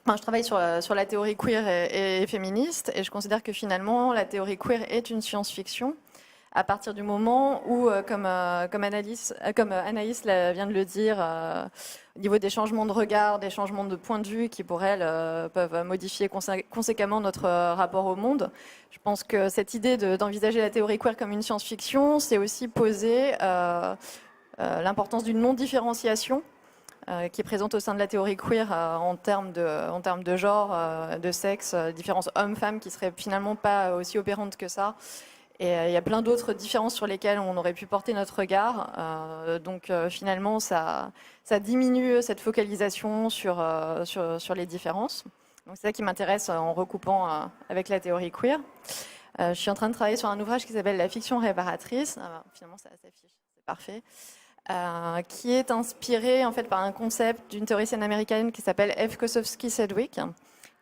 Enfin, je travaille sur la théorie queer et féministe, et je considère que finalement, la théorie queer est une science-fiction, à partir du moment où, comme Anaïs vient de le dire, au niveau des changements de regard, des changements de point de vue qui, pour elle, peuvent modifier conséquemment notre rapport au monde, je pense que cette idée d'envisager la théorie queer comme une science-fiction, c'est aussi poser l'importance d'une non-différenciation qui est présente au sein de la théorie queer en termes de genre, de sexe, différences hommes-femmes qui seraient finalement pas aussi opérantes que ça. Et il y a plein d'autres différences sur lesquelles on aurait pu porter notre regard. Donc finalement, ça diminue cette focalisation sur les différences. Donc c'est ça qui m'intéresse en recoupant avec la théorie queer. Je suis en train de travailler sur un ouvrage qui s'appelle La fiction réparatrice. Finalement, ça s'affiche, c'est parfait. Qui est inspiré en fait par un concept d'une théoricienne américaine qui s'appelle F. Kosofsky Sedgwick,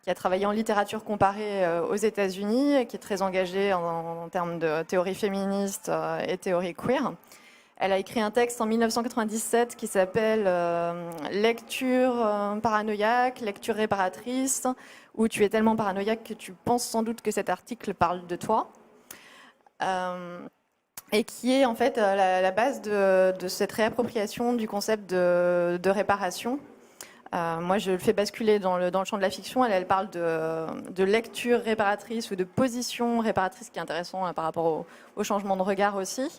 qui a travaillé en littérature comparée aux États-Unis, qui est très engagée en termes de théorie féministe et théorie queer. Elle a écrit un texte en 1997 qui s'appelle Lecture paranoïaque, lecture réparatrice, où tu es tellement paranoïaque que tu penses sans doute que cet article parle de toi. Et qui est en fait la base de cette réappropriation du concept de réparation. Moi, je le fais basculer dans le champ de la fiction. Elle parle de lecture réparatrice ou de position réparatrice, qui est intéressant par rapport au changement de regard aussi.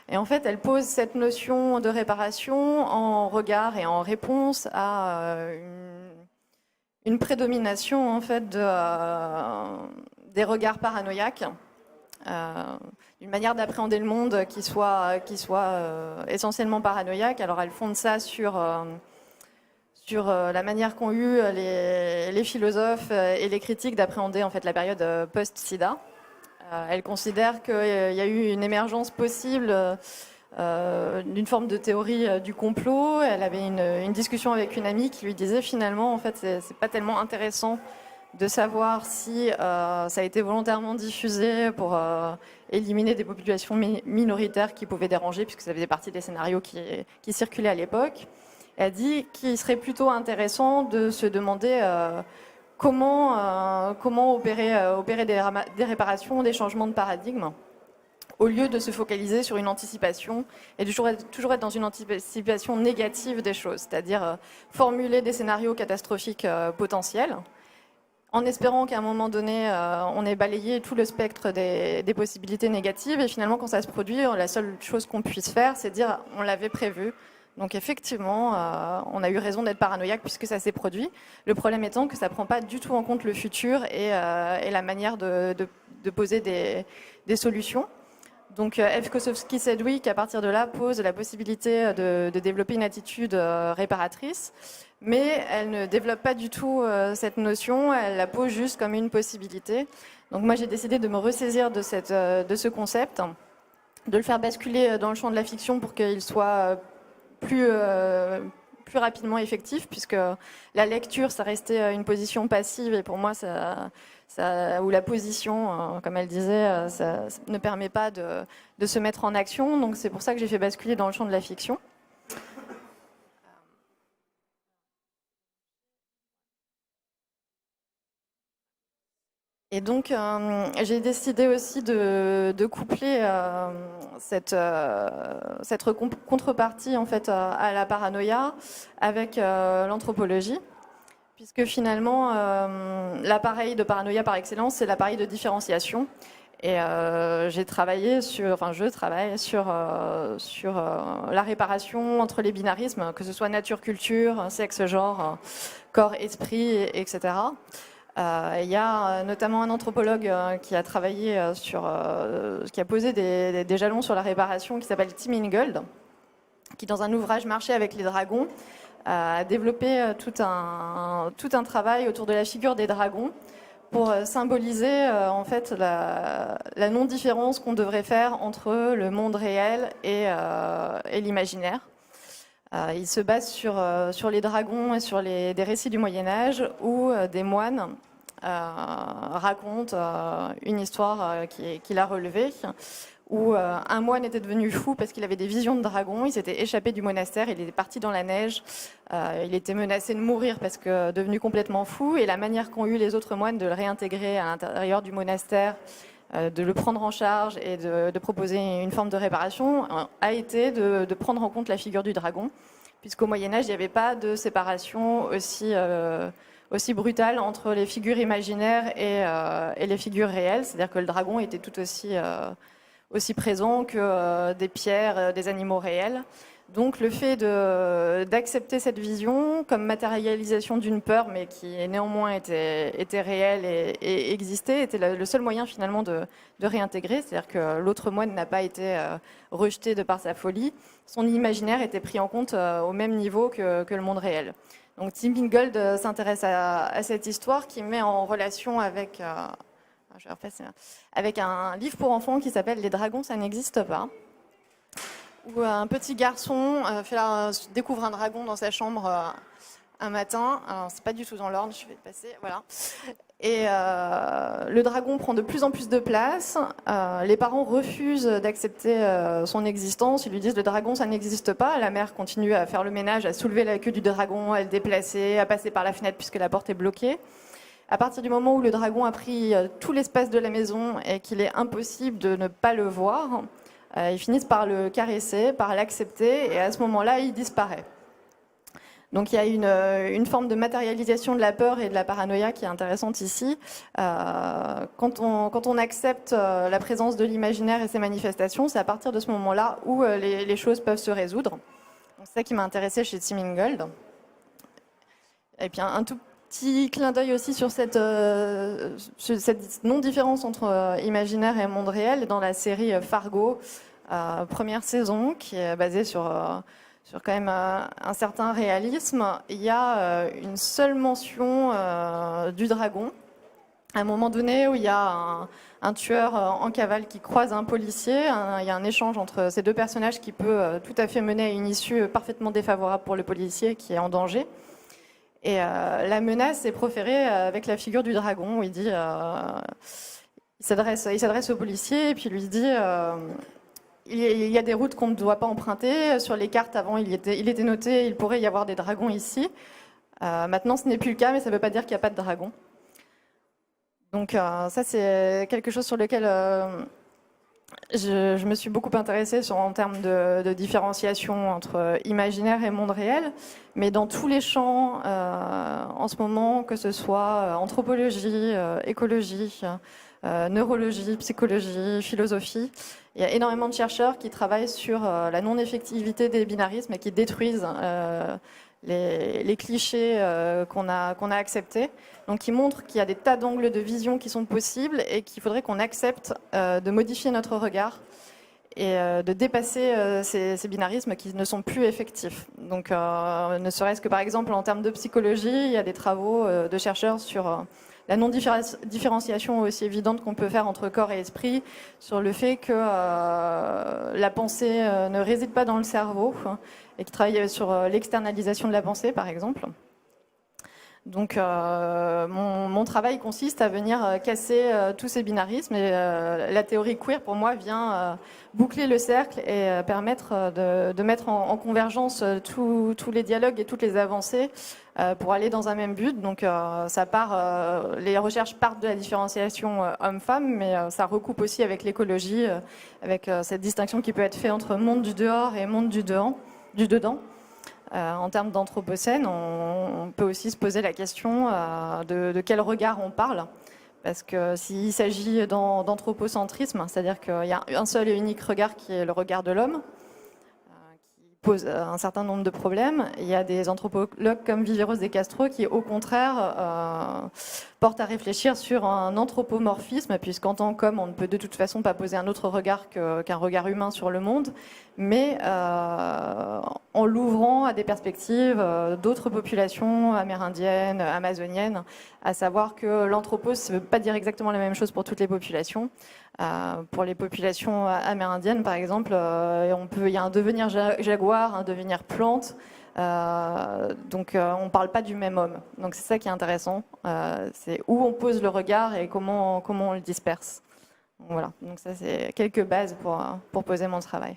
Et en fait, elle pose cette notion de réparation en regard et en réponse à une prédomination en fait des regards paranoïaques. Une manière d'appréhender le monde qui soit essentiellement paranoïaque. Alors elle fonde ça sur la manière qu'ont eu les philosophes et les critiques d'appréhender en fait la période post-SIDA. Elle considère qu'il y a eu une émergence possible d'une forme de théorie du complot. Elle avait une discussion avec une amie qui lui disait finalement en fait c'est pas tellement intéressant de savoir si ça a été volontairement diffusé pour éliminer des populations minoritaires qui pouvaient déranger, puisque ça faisait partie des scénarios qui circulaient à l'époque. Elle dit qu'il serait plutôt intéressant de se demander comment opérer des réparations, des changements de paradigme, au lieu de se focaliser sur une anticipation et de toujours être dans une anticipation négative des choses, c'est-à-dire formuler des scénarios catastrophiques potentiels, en espérant qu'à un moment donné, on ait balayé tout le spectre des possibilités négatives. Et finalement, quand ça se produit, la seule chose qu'on puisse faire, c'est dire on l'avait prévu. Donc effectivement, on a eu raison d'être paranoïaque puisque ça s'est produit. Le problème étant que ça ne prend pas du tout en compte le futur et la manière de poser des solutions. Donc F. Kosofsky Sedgwick, à partir de là, pose la possibilité de développer une attitude réparatrice, mais elle ne développe pas du tout cette notion, elle la pose juste comme une possibilité. Donc moi j'ai décidé de me ressaisir de ce concept, de le faire basculer dans le champ de la fiction pour qu'il soit plus rapidement effectif, puisque la lecture, ça restait une position passive, et pour moi, ou la position, comme elle disait, ça ne permet pas de se mettre en action. Donc c'est pour ça que j'ai fait basculer dans le champ de la fiction. Et donc, j'ai décidé aussi de coupler cette contrepartie en fait, à la paranoïa avec l'anthropologie, puisque finalement, l'appareil de paranoïa par excellence, c'est l'appareil de différenciation. Et je travaille sur la réparation entre les binarismes, que ce soit nature-culture, sexe-genre, corps-esprit, etc. Il y a notamment un anthropologue qui a travaillé qui a posé des jalons sur la réparation, qui s'appelle Tim Ingold, qui dans un ouvrage Marcher avec les dragons a développé tout un travail autour de la figure des dragons pour symboliser en fait la non-différence qu'on devrait faire entre le monde réel et l'imaginaire. Il se base sur les dragons et sur des récits du Moyen-Âge où des moines racontent une histoire qu'il a relevée, où un moine était devenu fou parce qu'il avait des visions de dragons, il s'était échappé du monastère, il était parti dans la neige, il était menacé de mourir parce que devenu complètement fou, et la manière qu'ont eu les autres moines de le réintégrer à l'intérieur du monastère, de le prendre en charge et de proposer une forme de réparation, a été de prendre en compte la figure du dragon, puisqu'au Moyen-Âge, il n'y avait pas de séparation aussi brutale entre les figures imaginaires et les figures réelles, c'est-à-dire que le dragon était tout aussi présent que des pierres, des animaux réels. Donc le fait d'accepter cette vision comme matérialisation d'une peur, mais qui néanmoins était réelle et existait, était le seul moyen finalement de réintégrer. C'est-à-dire que l'autre moine n'a pas été rejeté de par sa folie. Son imaginaire était pris en compte au même niveau que le monde réel. Donc Tim Ingold s'intéresse à cette histoire qui met en relation avec un livre pour enfants qui s'appelle « Les dragons, ça n'existe pas », où un petit garçon découvre un dragon dans sa chambre un matin. Alors, c'est pas du tout dans l'ordre, je vais passer, voilà. Et le dragon prend de plus en plus de place. Les parents refusent d'accepter son existence. Ils lui disent « le dragon, ça n'existe pas ». La mère continue à faire le ménage, à soulever la queue du dragon, à le déplacer, à passer par la fenêtre puisque la porte est bloquée. À partir du moment où le dragon a pris tout l'espace de la maison et qu'il est impossible de ne pas le voir, ils finissent par le caresser, par l'accepter, et à ce moment-là, il disparaît. Donc il y a une forme de matérialisation de la peur et de la paranoïa qui est intéressante ici. Quand on accepte la présence de l'imaginaire et ses manifestations, c'est à partir de ce moment-là où les choses peuvent se résoudre. C'est ça qui m'a intéressée chez Tim Ingold. Et puis un tout petit clin d'œil aussi sur cette non-différence entre imaginaire et monde réel dans la série Fargo, première saison, qui est basée sur quand même un certain réalisme. Il y a une seule mention du dragon, à un moment donné où il y a un tueur en cavale qui croise un policier. Il y a un échange entre ces deux personnages qui peut tout à fait mener à une issue parfaitement défavorable pour le policier qui est en danger. Et la menace est proférée avec la figure du dragon, où il dit, il s'adresse au policier et puis lui dit, il y a des routes qu'on ne doit pas emprunter. Sur les cartes avant, il était noté, il pourrait y avoir des dragons ici. Maintenant, ce n'est plus le cas, mais ça ne veut pas dire qu'il n'y a pas de dragons. Donc ça, c'est quelque chose sur lequel je me suis beaucoup intéressée en termes de différenciation entre imaginaire et monde réel, mais dans tous les champs en ce moment, que ce soit anthropologie, écologie, neurologie, psychologie, philosophie, il y a énormément de chercheurs qui travaillent sur la non-effectivité des binarismes et qui détruisent les clichés qu'on a acceptés. Donc qui montrent qu'il y a des tas d'angles de vision qui sont possibles et qu'il faudrait qu'on accepte de modifier notre regard et de dépasser ces binarismes qui ne sont plus effectifs. Donc ne serait-ce que par exemple en termes de psychologie, il y a des travaux de chercheurs sur la non-différenciation aussi évidente qu'on peut faire entre corps et esprit, sur le fait que la pensée ne réside pas dans le cerveau, et qui travaille sur l'externalisation de la pensée par exemple. Donc mon travail consiste à venir casser tous ces binarismes, et la théorie queer pour moi vient boucler le cercle et permettre de mettre en convergence tous les dialogues et toutes les avancées pour aller dans un même but. Donc les recherches partent de la différenciation homme-femme, mais ça recoupe aussi avec l'écologie, avec cette distinction qui peut être faite entre monde du dehors et monde du dedans. En termes d'anthropocène, on peut aussi se poser la question de quel regard on parle. Parce que s'il s'agit d'anthropocentrisme, c'est-à-dire qu'il y a un seul et unique regard qui est le regard de l'homme, qui pose un certain nombre de problèmes. Il y a des anthropologues comme Viveiros de Castro qui, au contraire, portent à réfléchir sur un anthropomorphisme, puisqu'en tant qu'homme, on ne peut de toute façon pas poser un autre regard qu'un regard humain sur le monde, mais en l'ouvrant à des perspectives d'autres populations amérindiennes, amazoniennes, à savoir que l'anthropos, ça ne veut pas dire exactement la même chose pour toutes les populations. Pour les populations amérindiennes, par exemple, il y a un devenir jaguar, un devenir plante, donc on ne parle pas du même homme. Donc c'est ça qui est intéressant, c'est où on pose le regard et comment on le disperse. Voilà, donc ça c'est quelques bases pour poser mon travail.